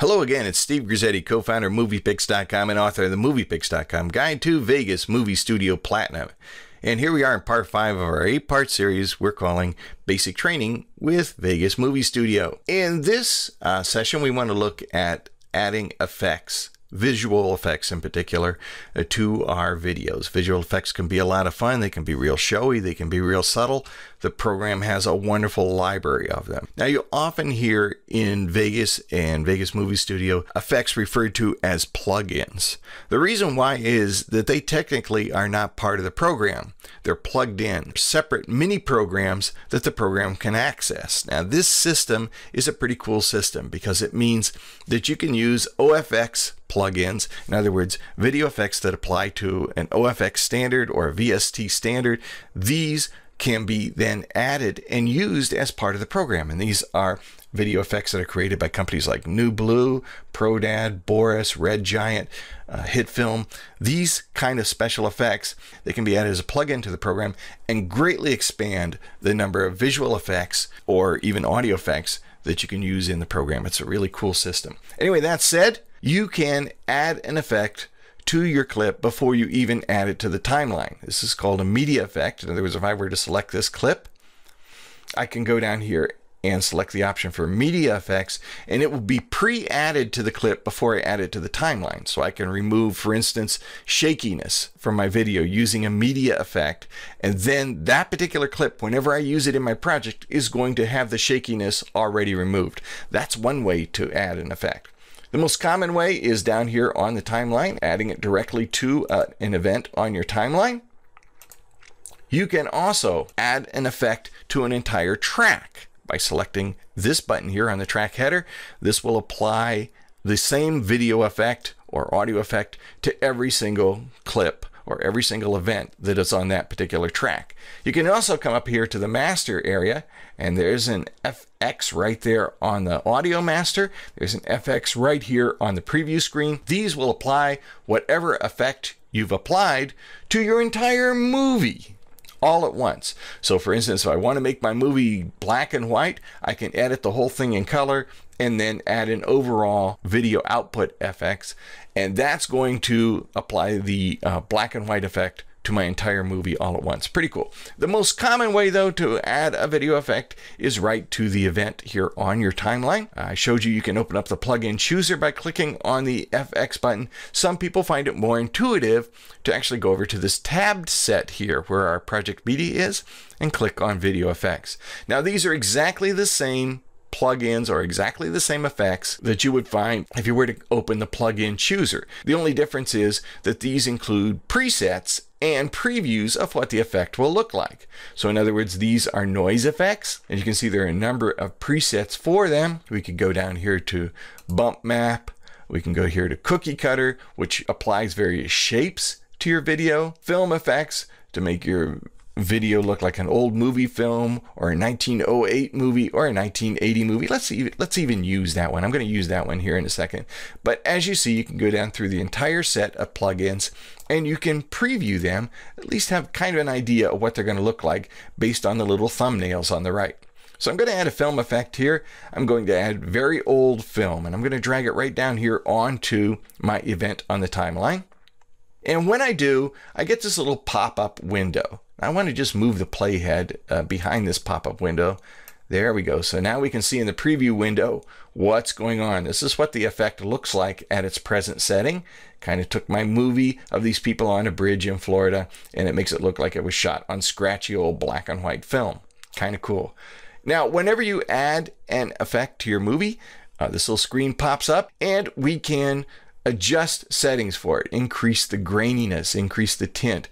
Hello again, it's Steve Grizzetti, co-founder of MoviePix.com and author of the MoviePix.com Guide to Vegas Movie Studio Platinum. And here we are in part 5 of our 8-part series we're calling Basic Training with Vegas Movie Studio. In this session, we want to look at adding effects, visual effects in particular, to our videos. Visual effects can be a lot of fun. They can be real showy. They can be real subtle. The program has a wonderful library of them. Now, you often hear in Vegas and Vegas Movie Studio effects referred to as plugins. The reason why is that they technically are not part of the program. They're plugged in, separate mini programs that the program can access. Now, this system is a pretty cool system because it means that you can use OFX plugins, in other words, video effects that apply to an OFX standard or a VST standard. These can be then added and used as part of the program. And these are video effects that are created by companies like New Blue, Prodad, Boris, Red Giant, HitFilm. These kind of special effects, they can be added as a plugin to the program and greatly expand the number of visual effects or even audio effects that you can use in the program. It's a really cool system. Anyway, that said, you can add an effect to your clip before you even add it to the timeline. This is called a media effect. In other words, if I were to select this clip, I can go down here and select the option for media effects, and it will be pre-added to the clip before I add it to the timeline. So I can remove, for instance, shakiness from my video using a media effect, and then that particular clip, whenever I use it in my project, is going to have the shakiness already removed. That's one way to add an effect. The most common way is down here on the timeline, adding it directly to an event on your timeline. You can also add an effect to an entire track by selecting this button here on the track header. This will apply the same video effect or audio effect to every single clip or every single event that is on that particular track. You can also come up here to the master area, and there's an FX right there on the audio master. There's an FX right here on the preview screen. These will apply whatever effect you've applied to your entire movie all at once. So for instance, if I want to make my movie black and white, I can edit the whole thing in color and then add an overall video output FX, and that's going to apply the black and white effect to my entire movie all at once. Pretty cool. The most common way though to add a video effect is right to the event here on your timeline. I showed you can open up the plugin chooser by clicking on the FX button. Some people find it more intuitive to actually go over to this tabbed set here where our project media is and click on video effects. Now these are exactly the same plugins or exactly the same effects that you would find if you were to open the plugin chooser. The only difference is that these include presets and previews of what the effect will look like. So in other words, these are noise effects, and you can see there are a number of presets for them. We could go down here to bump map. We can go here to cookie cutter, which applies various shapes to your video. Film effects to make your video look like an old movie film or a 1908 movie or a 1980 movie. Let's even use that one. I'm going to use that one here in a second. But as you see, you can go down through the entire set of plugins and you can preview them, at least have kind of an idea of what they're going to look like based on the little thumbnails on the right. So I'm going to add a film effect here. I'm going to add very old film, and I'm going to drag it right down here onto my event on the timeline. And when I do, I get this little pop-up window. I want to just move the playhead behind this pop-up window. There we go. So now we can see in the preview window what's going on. This is what the effect looks like at its present setting. Kind of took my movie of these people on a bridge in Florida, and it makes it look like it was shot on scratchy old black and white film. Kind of cool. Now, whenever you add an effect to your movie, this little screen pops up, and we can adjust settings for it, increase the graininess, increase the tint,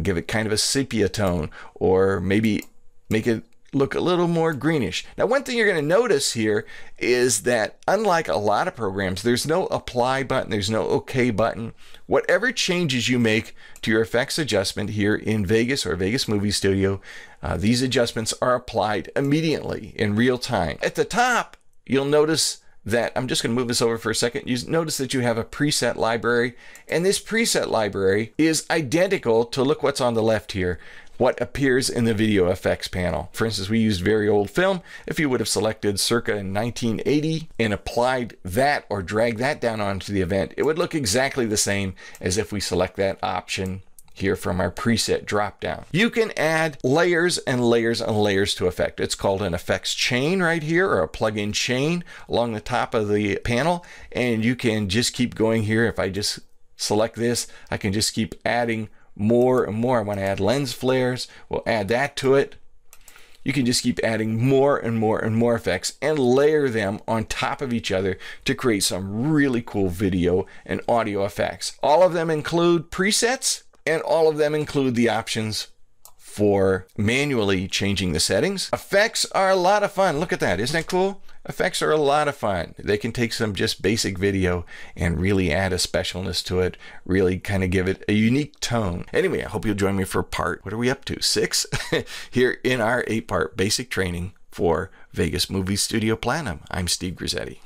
give it kind of a sepia tone, or maybe make it look a little more greenish. Now, one thing you're going to notice here is that unlike a lot of programs, there's no apply button, there's no OK button. Whatever changes you make to your effects adjustment here in Vegas or Vegas Movie Studio, these adjustments are applied immediately in real time. At the top, you'll notice that I'm just going to move this over for a second. You notice that you have a preset library, and this preset library is identical to, look what's on the left here, what appears in the video effects panel. For instance, we used very old film. If you would have selected circa 1980 and applied that or dragged that down onto the event, it would look exactly the same as if we select that option here from our preset drop down. You can add layers and layers and layers to effect. It's called an effects chain right here, or a plugin chain along the top of the panel, and you can just keep going here. If I just select this, I can just keep adding more and more. I want to add lens flares, we'll add that to it. You can just keep adding more and more and more effects and layer them on top of each other to create some really cool video and audio effects. All of them include presets, and all of them include the options for manually changing the settings. Effects are a lot of fun. Look at that, isn't that cool? Effects are a lot of fun. They can take some just basic video and really add a specialness to it, really kind of give it a unique tone. Anyway, I hope you'll join me for part, what are we up to, 6? Here in our 8-part basic training for Vegas Movie Studio Platinum. I'm Steve Grizzetti.